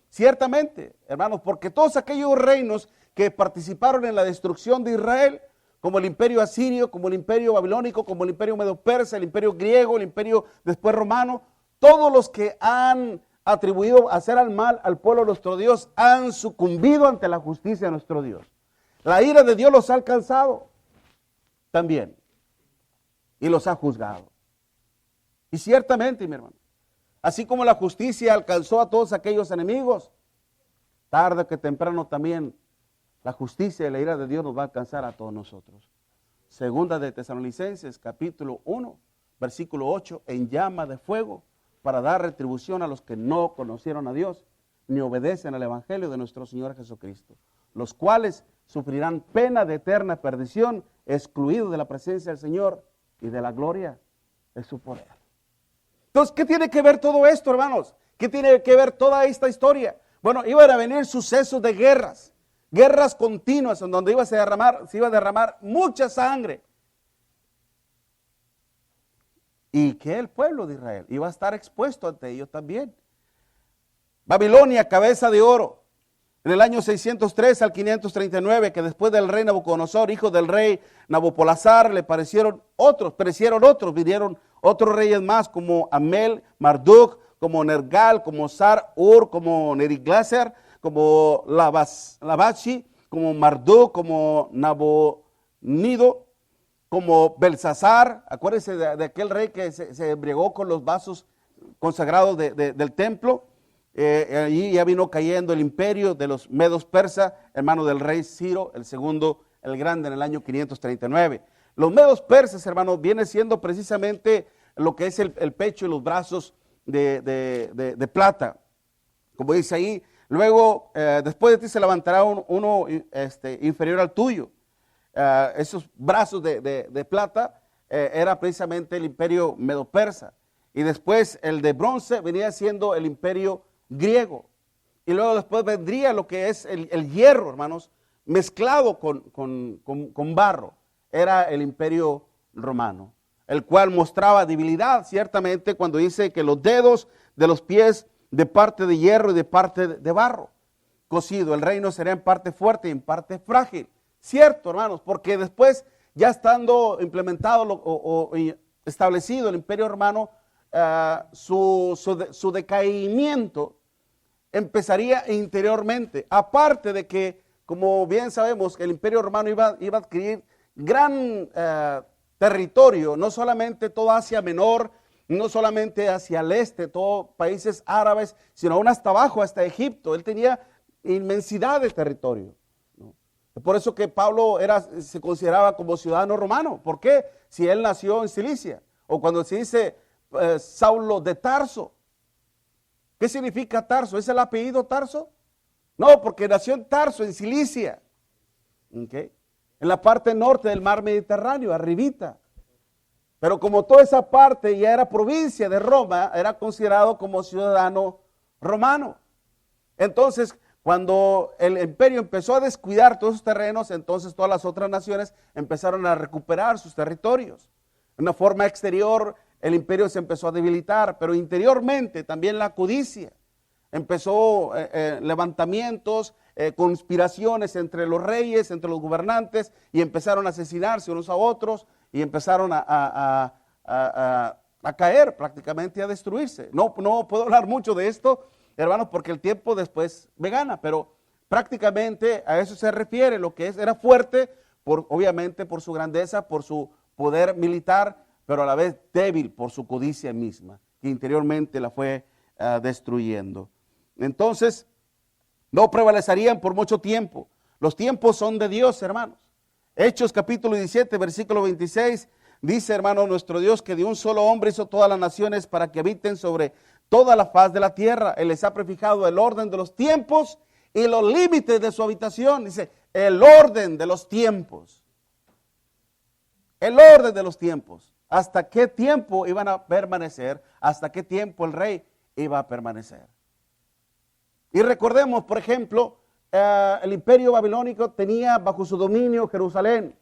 Ciertamente, hermanos, porque todos aquellos reinos que participaron en la destrucción de Israel, como el imperio asirio, como el imperio babilónico, como el imperio medo-persa, el imperio griego, el imperio después romano, todos los que han atribuido a hacer al mal al pueblo de nuestro Dios han sucumbido ante la justicia de nuestro Dios. La ira de Dios los ha alcanzado también. y los ha juzgado. Y ciertamente, mi hermano, así como la justicia alcanzó a todos aquellos enemigos, tarde que temprano también la justicia y la ira de Dios nos va a alcanzar a todos nosotros. Segunda de Tesalonicenses, capítulo 1, versículo 8, en llama de fuego, para dar retribución a los que no conocieron a Dios, ni obedecen al evangelio de nuestro Señor Jesucristo, los cuales sufrirán pena de eterna perdición, excluidos de la presencia del Señor y de la gloria de su poder. Entonces, ¿qué tiene que ver todo esto, hermanos? ¿Qué tiene que ver toda esta historia? Bueno, iban a venir sucesos de guerras, guerras continuas, en donde se iba a derramar mucha sangre. Y que el pueblo de Israel iba a estar expuesto ante ellos también. Babilonia, cabeza de oro. En el año 603 al 539, que después del rey Nabucodonosor, hijo del rey Nabopolazar, le perecieron otros, vinieron otros reyes más, como Amel, Marduk, como Nergal, como Sar-Ur, como Neriglaser, como Labashi, como Marduk, como Nabonido, como Belsasar. Acuérdense de aquel rey que se embriagó con los vasos consagrados del templo. Allí ya vino cayendo el imperio de los medos persas, hermano del rey Ciro, el segundo, el grande, en el año 539. Los medos persas, hermanos, viene siendo precisamente lo que es el pecho y los brazos de plata, como dice ahí. Luego, después de ti se levantará uno inferior al tuyo. Esos brazos de plata era precisamente el imperio medo-persa. Y después el de bronce venía siendo el imperio griego. Y luego después vendría lo que es el hierro, hermanos, mezclado con barro. Era el imperio romano, el cual mostraba debilidad, ciertamente, cuando dice que los dedos de los pies de parte de hierro y de parte de barro cocido. El reino será en parte fuerte y en parte frágil. Cierto, hermanos, porque después, ya estando implementado o establecido el imperio romano, su decaimiento empezaría interiormente. Aparte de que, como bien sabemos, que el imperio romano iba a adquirir gran territorio, no solamente toda Asia Menor, no solamente hacia el este, todos países árabes, sino aún hasta abajo, hasta Egipto. Él tenía inmensidad de territorio, ¿no? Por eso que Pablo se consideraba como ciudadano romano. ¿Por qué? Si él nació en Cilicia. O cuando se dice Saulo de Tarso. ¿Qué significa Tarso? ¿Es el apellido Tarso? No, porque nació en Tarso, en Cilicia. ¿Okay? En la parte norte del mar Mediterráneo, arribita. Pero como toda esa parte ya era provincia de Roma, era considerado como ciudadano romano. Entonces, cuando el imperio empezó a descuidar todos sus terrenos, entonces todas las otras naciones empezaron a recuperar sus territorios. De una forma exterior, el imperio se empezó a debilitar, pero interiormente también la codicia. Empezó levantamientos, conspiraciones entre los reyes, entre los gobernantes, y empezaron a asesinarse unos a otros, y empezaron a caer prácticamente, a destruirse. No puedo hablar mucho de esto, hermanos, porque el tiempo después me gana, pero prácticamente a eso se refiere. Lo que era fuerte, obviamente por su grandeza, por su poder militar, pero a la vez débil por su codicia misma, que interiormente la fue destruyendo. Entonces, no prevalecerían por mucho tiempo. Los tiempos son de Dios, hermanos. Hechos capítulo 17, versículo 26, dice, hermano, nuestro Dios, que de un solo hombre hizo todas las naciones para que habiten sobre toda la faz de la tierra. Él les ha prefijado el orden de los tiempos y los límites de su habitación. Dice, el orden de los tiempos. El orden de los tiempos. ¿Hasta qué tiempo iban a permanecer? ¿Hasta qué tiempo el rey iba a permanecer? Y recordemos, por ejemplo, el imperio babilónico tenía bajo su dominio Jerusalén.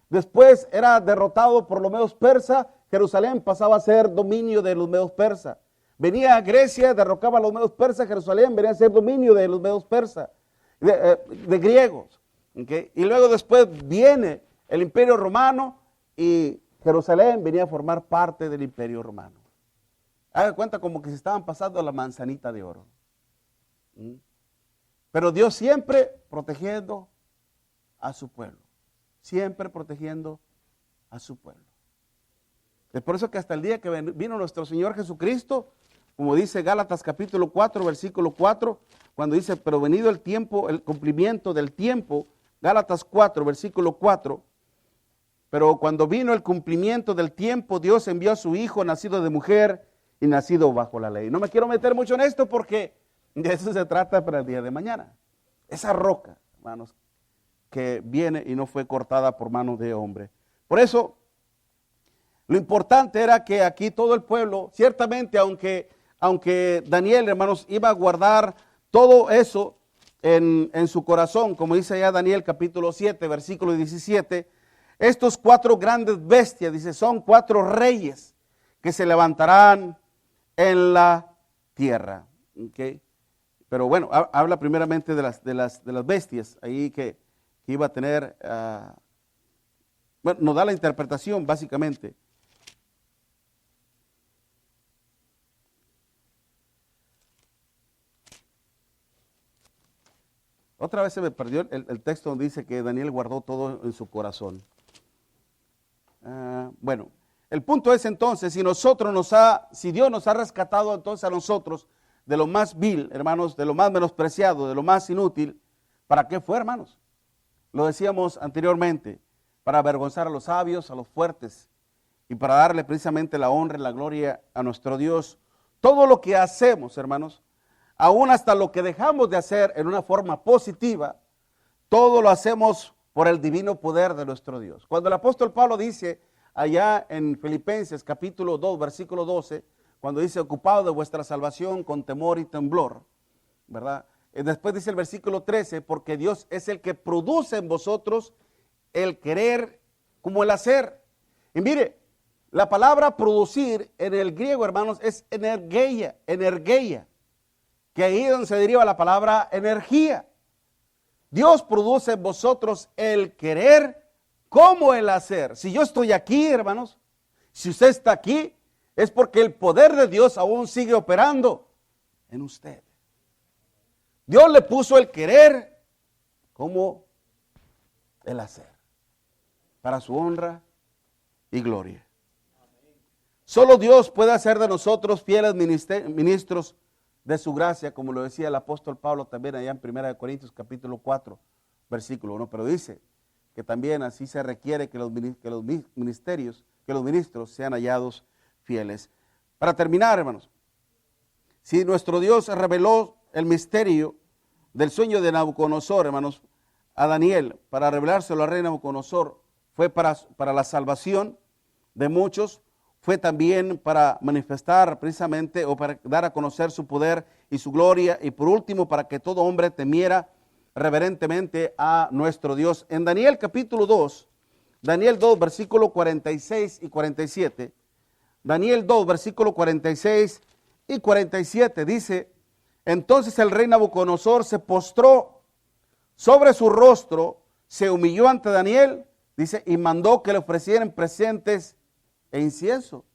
Después era derrotado por los medos persas. Jerusalén pasaba a ser dominio de los medos persas. Venía a Grecia, derrocaba a los medos persas. Jerusalén venía a ser dominio de los medos persas, de griegos. ¿Okay? Y luego después viene el imperio romano y Jerusalén venía a formar parte del imperio romano. Haga cuenta como que se estaban pasando la manzanita de oro. Pero Dios siempre protegiendo a su pueblo. Siempre protegiendo a su pueblo. Es por eso que hasta el día que vino nuestro Señor Jesucristo, como dice Gálatas capítulo 4, versículo 4, cuando dice, pero venido el tiempo, el cumplimiento del tiempo, Gálatas 4, versículo 4, pero cuando vino el cumplimiento del tiempo, Dios envió a su Hijo, nacido de mujer y nacido bajo la ley. No me quiero meter mucho en esto porque de eso se trata para el día de mañana. Esa roca, hermanos, que viene y no fue cortada por mano de hombre. Por eso, lo importante era que aquí todo el pueblo, ciertamente, aunque Daniel, hermanos, iba a guardar todo eso en su corazón, como dice ya Daniel capítulo 7, versículo 17, estos 4 grandes bestias, dice, son 4 reyes que se levantarán en la tierra. ¿Okay? Pero bueno, habla primeramente de las bestias, ahí que iba a tener, bueno, nos da la interpretación básicamente. Otra vez se me perdió el texto donde dice que Daniel guardó todo en su corazón. Bueno, el punto es entonces, si Dios nos ha rescatado entonces a nosotros de lo más vil, hermanos, de lo más menospreciado, de lo más inútil, ¿para qué fue, hermanos? Lo decíamos anteriormente, para avergonzar a los sabios, a los fuertes, y para darle precisamente la honra y la gloria a nuestro Dios. Todo lo que hacemos, hermanos, aún hasta lo que dejamos de hacer en una forma positiva, todo lo hacemos por el divino poder de nuestro Dios. Cuando el apóstol Pablo dice allá en Filipenses capítulo 2, versículo 12, cuando dice ocupado de vuestra salvación con temor y temblor, ¿verdad? Después dice el versículo 13, porque Dios es el que produce en vosotros el querer como el hacer. Y mire, la palabra producir en el griego, hermanos, es energeia, que ahí es donde se deriva la palabra energía. Dios produce en vosotros el querer como el hacer. Si yo estoy aquí, hermanos, si usted está aquí, es porque el poder de Dios aún sigue operando en usted. Dios le puso el querer como el hacer, para su honra y gloria. Solo Dios puede hacer de nosotros fieles ministros de su gracia, como lo decía el apóstol Pablo también allá en 1 Corintios capítulo 4, versículo 1. Pero dice que también así se requiere que los ministros sean hallados fieles. Para terminar, hermanos, si nuestro Dios reveló el misterio del sueño de Nabucodonosor, hermanos, a Daniel, para revelárselo al rey Nabucodonosor, fue para la salvación de muchos, fue también para manifestar precisamente o para dar a conocer su poder y su gloria, y por último para que todo hombre temiera reverentemente a nuestro Dios. En Daniel capítulo 2, Daniel 2 versículo 46 y 47, Daniel 2 versículo 46 y 47 dice, entonces el rey Nabucodonosor se postró sobre su rostro, se humilló ante Daniel, dice, y mandó que le ofrecieran presentes e incienso.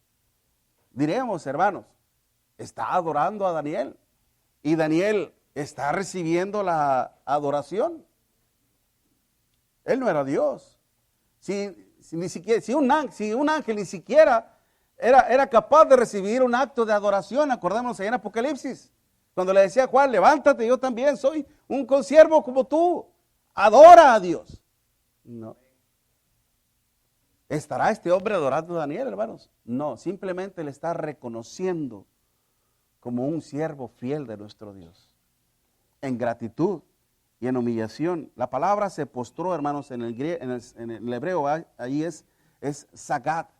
Diremos, hermanos, está adorando a Daniel y Daniel está recibiendo la adoración. Él no era Dios. Si un ángel ni siquiera era capaz de recibir un acto de adoración, acordémonos en Apocalipsis, cuando le decía a Juan, levántate, yo también soy un consiervo como tú, adora a Dios. No. ¿Estará este hombre adorando a Daniel, hermanos? No, simplemente le está reconociendo como un siervo fiel de nuestro Dios. En gratitud y en humillación. La palabra se postró, hermanos, en el hebreo, ahí es sagat,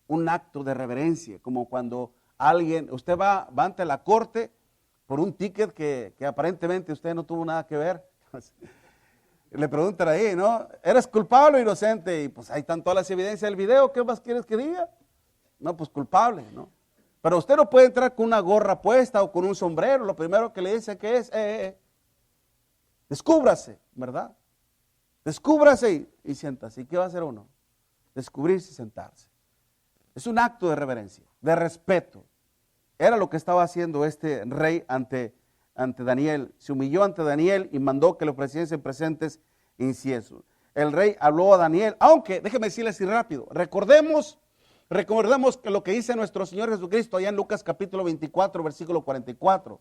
un acto de reverencia, como cuando usted va ante la corte por un ticket que aparentemente usted no tuvo nada que ver. Le preguntan ahí, ¿no? ¿Eres culpable o inocente? Y pues ahí están todas las evidencias del video. ¿Qué más quieres que diga? No, pues culpable, ¿no? Pero usted no puede entrar con una gorra puesta o con un sombrero. Lo primero que le dice que es, descúbrase, ¿verdad? Descúbrase y siéntase. ¿Y qué va a hacer uno? Descubrirse y sentarse. Es un acto de reverencia, de respeto. Era lo que estaba haciendo este rey ante Daniel. Se humilló ante Daniel y mandó que le ofreciesen presentes incienso. El rey habló a Daniel, aunque, déjeme decirle así rápido, recordemos recordemos que lo que dice nuestro Señor Jesucristo allá en Lucas capítulo 24, versículo 44,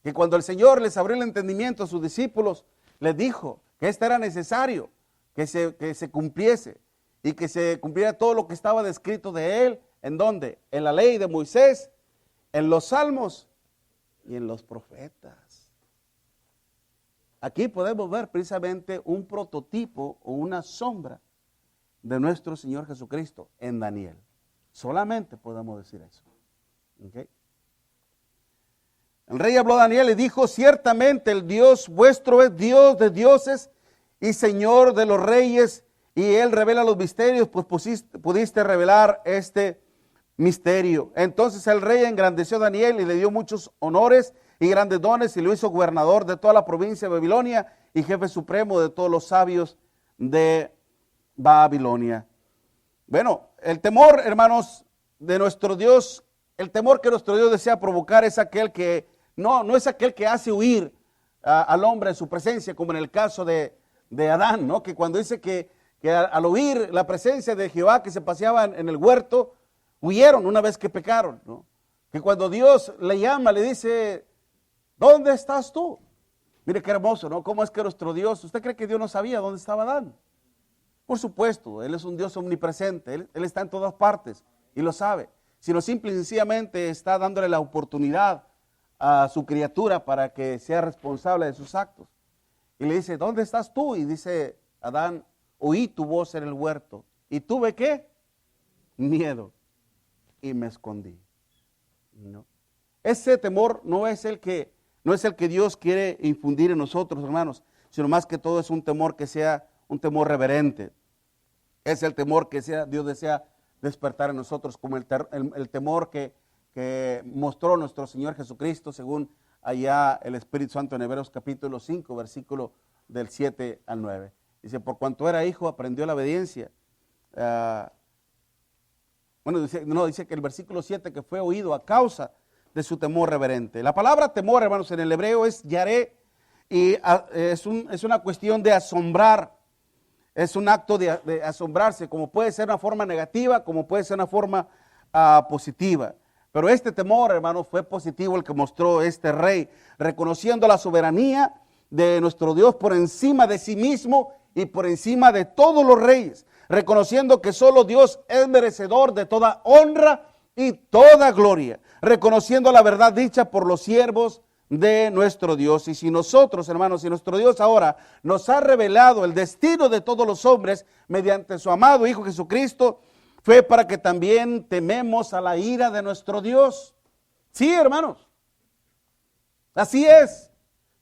que cuando el Señor les abrió el entendimiento a sus discípulos, les dijo que esto era necesario, que se cumpliese y que se cumpliera todo lo que estaba descrito de Él. ¿En dónde? En la ley de Moisés, en los salmos y en los profetas. Aquí podemos ver precisamente un prototipo o una sombra de nuestro Señor Jesucristo en Daniel. Solamente podemos decir eso. ¿Okay? El rey habló a Daniel y dijo: ciertamente el Dios vuestro es Dios de dioses y Señor de los reyes, y Él revela los misterios, pues pudiste revelar este misterio. Entonces el rey engrandeció a Daniel y le dio muchos honores y grandes dones, y lo hizo gobernador de toda la provincia de Babilonia y jefe supremo de todos los sabios de Babilonia. Bueno, el temor, hermanos, de nuestro Dios, el temor que nuestro Dios desea provocar es aquel que, no es aquel que hace huir al hombre de su presencia, como en el caso de Adán, ¿no? Que cuando dice que al oír la presencia de Jehová que se paseaba en el huerto, huyeron una vez que pecaron, ¿no? Que cuando Dios le llama, le dice: ¿dónde estás tú? Mire qué hermoso, ¿no? ¿Cómo es que nuestro Dios, usted cree que Dios no sabía dónde estaba Adán? Por supuesto, Él es un Dios omnipresente, Él está en todas partes y lo sabe, sino simple y sencillamente está dándole la oportunidad a su criatura para que sea responsable de sus actos. Y le dice: ¿dónde estás tú? Y dice Adán: oí tu voz en el huerto y tuve ¿qué? Miedo y me escondí. ¿No? Ese temor no es el que Dios quiere infundir en nosotros, hermanos, sino más que todo es un temor que sea un temor reverente. Es el temor que Dios desea despertar en nosotros, como el temor que mostró nuestro Señor Jesucristo, según allá el Espíritu Santo en Hebreos capítulo 5, versículo del 7 al 9. Dice: por cuanto era hijo, aprendió la obediencia. Dice que el versículo 7, que fue oído a causa de su temor reverente. La palabra temor, hermanos, en el hebreo es yaré, y es una cuestión de asombrar. Es un acto de asombrarse, como puede ser una forma negativa, como puede ser una forma positiva. Pero este temor, hermanos, fue positivo el que mostró este rey, reconociendo la soberanía de nuestro Dios por encima de sí mismo y por encima de todos los reyes, reconociendo que solo Dios es merecedor de toda honra y toda gloria, reconociendo la verdad dicha por los siervos de nuestro Dios. Y si nosotros, hermanos, si nuestro Dios ahora nos ha revelado el destino de todos los hombres mediante su amado Hijo Jesucristo, fue para que también tememos a la ira de nuestro Dios. Sí, hermanos, así es.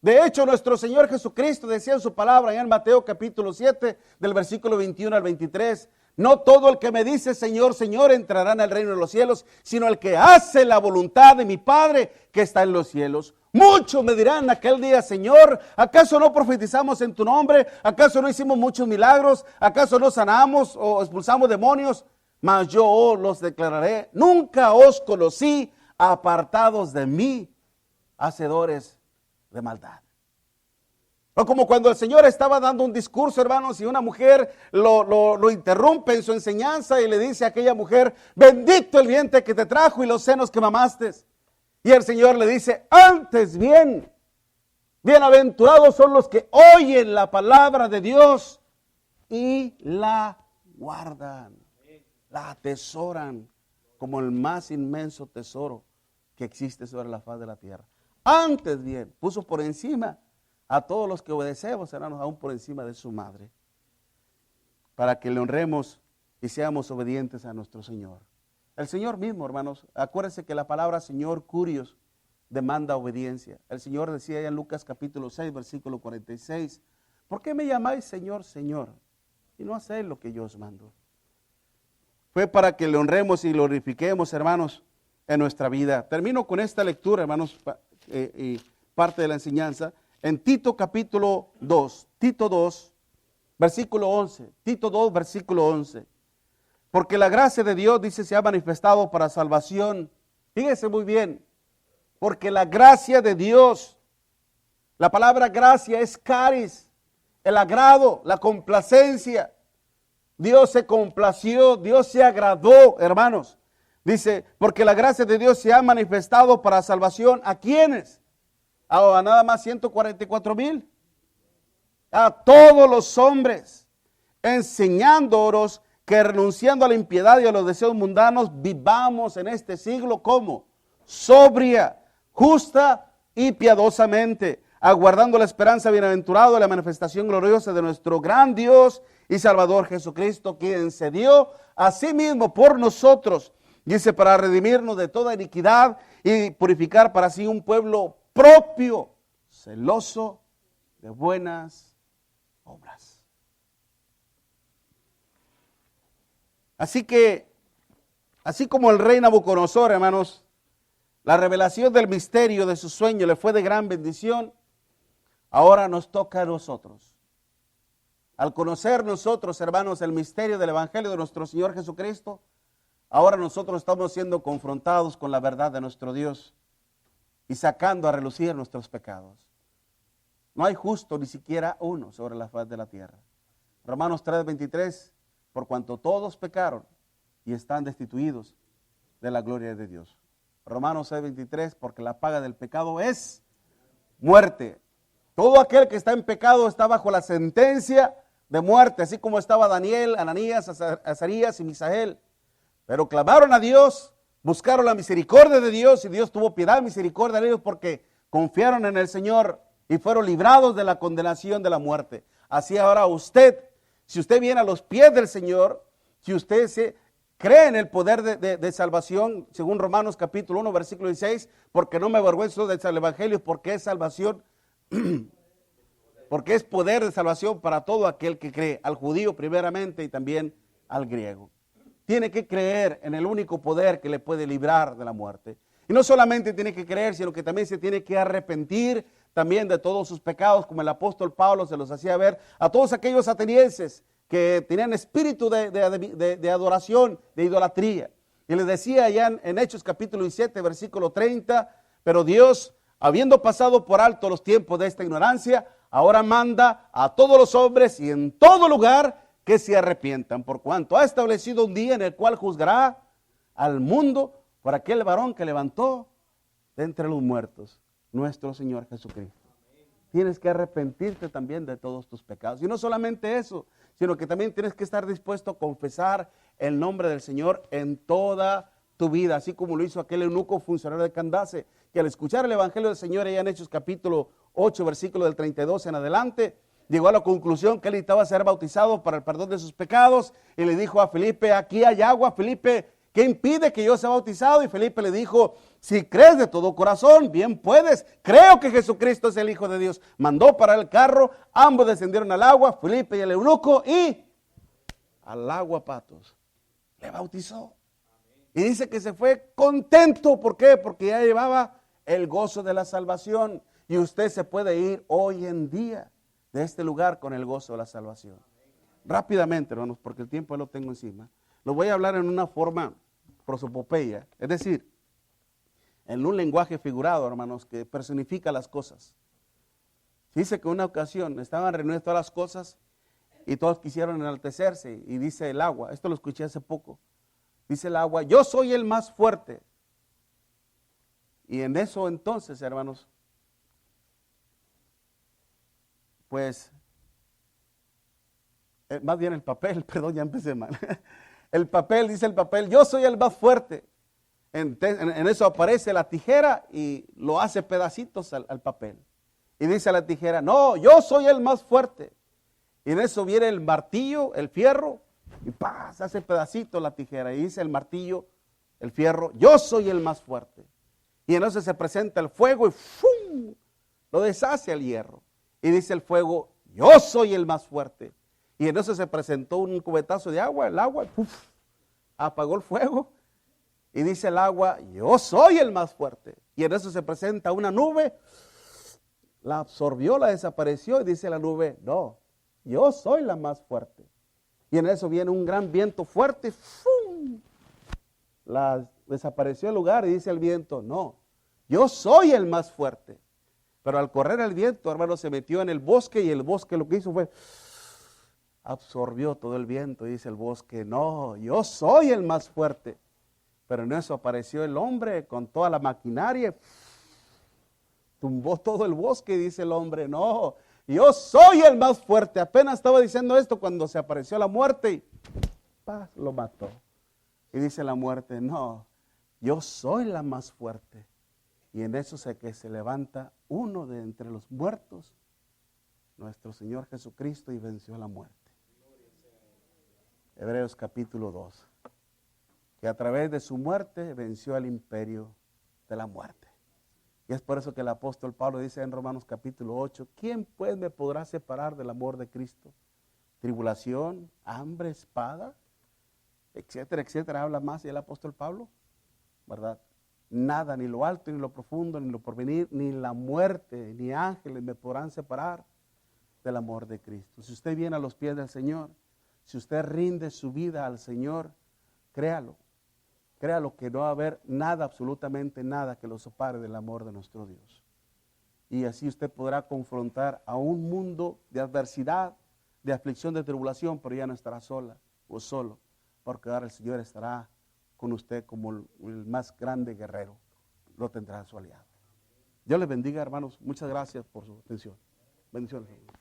De hecho, nuestro Señor Jesucristo decía en su palabra, allá en Mateo capítulo 7, del versículo 21 al 23, no todo el que me dice Señor, Señor entrará en el reino de los cielos, sino el que hace la voluntad de mi Padre que está en los cielos. Muchos me dirán aquel día: Señor, ¿acaso no profetizamos en tu nombre? ¿Acaso no hicimos muchos milagros? ¿Acaso no sanamos o expulsamos demonios? Mas yo los declararé: nunca os conocí, apartados de mí, hacedores de maldad. O como cuando el Señor estaba dando un discurso, hermanos, y una mujer lo interrumpe en su enseñanza y le dice a aquella mujer: bendito el vientre que te trajo y los senos que mamaste. Y el Señor le dice: antes bien, bienaventurados son los que oyen la palabra de Dios y la guardan, la atesoran como el más inmenso tesoro que existe sobre la faz de la tierra. Antes bien, puso por encima a todos los que obedecemos, hermanos, aún por encima de su madre, para que le honremos y seamos obedientes a nuestro Señor. El Señor mismo, hermanos, acuérdense que la palabra Señor, curios, demanda obediencia. El Señor decía en Lucas capítulo 6, versículo 46, ¿por qué me llamáis Señor, Señor? Y no hacéis lo que yo os mando. Fue para que le honremos y glorifiquemos, hermanos, en nuestra vida. Termino con esta lectura, hermanos, y parte de la enseñanza, en Tito capítulo 2, Tito 2, versículo 11, Tito 2, versículo 11. Porque la gracia de Dios, dice, se ha manifestado para salvación. Fíjese muy bien, porque la gracia de Dios, la palabra gracia es caris, el agrado, la complacencia. Dios se complació, Dios se agradó, hermanos. Dice, porque la gracia de Dios se ha manifestado para salvación. ¿A quiénes? A nada más 144,000. A todos los hombres, enseñándonos que renunciando a la impiedad y a los deseos mundanos, vivamos en este siglo como sobria, justa y piadosamente, aguardando la esperanza bienaventurada de la manifestación gloriosa de nuestro gran Dios y Salvador Jesucristo, quien se dio a sí mismo por nosotros, dice, para redimirnos de toda iniquidad y purificar para sí un pueblo propio, celoso de buenas obras. Así que, así como el rey Nabucodonosor, hermanos, la revelación del misterio de su sueño le fue de gran bendición, ahora nos toca a nosotros. Al conocer nosotros, hermanos, el misterio del Evangelio de nuestro Señor Jesucristo, ahora nosotros estamos siendo confrontados con la verdad de nuestro Dios y sacando a relucir nuestros pecados. No hay justo ni siquiera uno sobre la faz de la tierra. Romanos 3:23, por cuanto todos pecaron y están destituidos de la gloria de Dios. Romanos 6:23, porque la paga del pecado es muerte. Todo aquel que está en pecado está bajo la sentencia de muerte, así como estaba Daniel, Ananías, Azarías y Misael. Pero clamaron a Dios, buscaron la misericordia de Dios y Dios tuvo piedad y misericordia de ellos porque confiaron en el Señor y fueron librados de la condenación de la muerte. Así ahora usted, si usted viene a los pies del Señor, si usted se cree en el poder de salvación, según Romanos capítulo 1, versículo 16, porque no me avergüenzo del Evangelio, porque es salvación, porque es poder de salvación para todo aquel que cree, al judío primeramente y también al griego. Tiene que creer en el único poder que le puede librar de la muerte. Y no solamente tiene que creer, sino que también se tiene que arrepentir también de todos sus pecados, como el apóstol Pablo se los hacía ver a todos aquellos atenienses que tenían espíritu de adoración, de idolatría. Y les decía allá en Hechos capítulo 17, versículo 30, pero Dios, habiendo pasado por alto los tiempos de esta ignorancia, ahora manda a todos los hombres y en todo lugar que se arrepientan, por cuanto ha establecido un día en el cual juzgará al mundo por aquel varón que levantó de entre los muertos, nuestro Señor Jesucristo. Tienes que arrepentirte también de todos tus pecados. Y no solamente eso, sino que también tienes que estar dispuesto a confesar el nombre del Señor en toda tu vida, así como lo hizo aquel eunuco funcionario de Candace, que al escuchar el Evangelio del Señor, allá en Hechos capítulo 8, versículo del 32 en adelante, llegó a la conclusión que él necesitaba ser bautizado para el perdón de sus pecados, y le dijo a Felipe, aquí hay agua, Felipe, ¿qué impide que yo sea bautizado? Y Felipe le dijo, si crees de todo corazón, bien puedes, creo que Jesucristo es el Hijo de Dios. Mandó para el carro, ambos descendieron al agua, Felipe y el eunuco, y al agua patos, le bautizó. Y dice que se fue contento, ¿por qué? Porque ya llevaba el gozo de la salvación, y usted se puede ir hoy en día de este lugar con el gozo de la salvación. Rápidamente, hermanos, porque el tiempo lo tengo encima. Lo voy a hablar en una forma prosopopeya, es decir, en un lenguaje figurado, hermanos, que personifica las cosas. Dice que en una ocasión estaban reunidas todas las cosas y todos quisieron enaltecerse, y dice el agua, esto lo escuché hace poco, dice el agua, yo soy el más fuerte. Y en eso entonces, hermanos, pues, más bien el papel, perdón, ya empecé mal. El papel, dice el papel, yo soy el más fuerte. En eso aparece la tijera y lo hace pedacitos al papel. Y dice la tijera, no, yo soy el más fuerte. Y en eso viene el martillo, el fierro, y ¡pah! Se hace pedacito la tijera. Y dice el martillo, el fierro, yo soy el más fuerte. Y en eso se presenta el fuego y ¡fum! Lo deshace el hierro. Y dice el fuego, yo soy el más fuerte. Y en eso se presentó un cubetazo de agua, el agua, ¡puf! Apagó el fuego. Y dice el agua, yo soy el más fuerte. Y en eso se presenta una nube, la absorbió, la desapareció, y dice la nube, no, yo soy la más fuerte. Y en eso viene un gran viento fuerte, ¡fum! Desapareció el lugar, y dice el viento, no, yo soy el más fuerte. Pero al correr el viento, hermano, se metió en el bosque, y el bosque lo que hizo fue absorbió todo el viento. Dice el bosque, no, yo soy el más fuerte. Pero en eso apareció el hombre con toda la maquinaria, tumbó todo el bosque. Dice el hombre, no, yo soy el más fuerte. Apenas estaba diciendo esto cuando se apareció la muerte y ¡pah!, lo mató. Y dice la muerte, no, yo soy la más fuerte. Y en eso sé que se levanta uno de entre los muertos, nuestro Señor Jesucristo, y venció a la muerte. Hebreos capítulo 2. Que a través de su muerte venció al imperio de la muerte. Y es por eso que el apóstol Pablo dice en Romanos capítulo 8, ¿quién pues me podrá separar del amor de Cristo? Tribulación, hambre, espada, etcétera, etcétera. Habla más y el apóstol Pablo, ¿verdad? Nada, ni lo alto, ni lo profundo, ni lo porvenir, ni la muerte, ni ángeles me podrán separar del amor de Cristo. Si usted viene a los pies del Señor, si usted rinde su vida al Señor, créalo. Créalo que no va a haber nada, absolutamente nada que lo separe del amor de nuestro Dios. Y así usted podrá confrontar a un mundo de adversidad, de aflicción, de tribulación, pero ya no estará sola o solo, porque ahora el Señor estará con usted como el más grande guerrero. Lo tendrá a su aliado. Dios les bendiga, hermanos. Muchas gracias por su atención. Bendiciones, hermanos.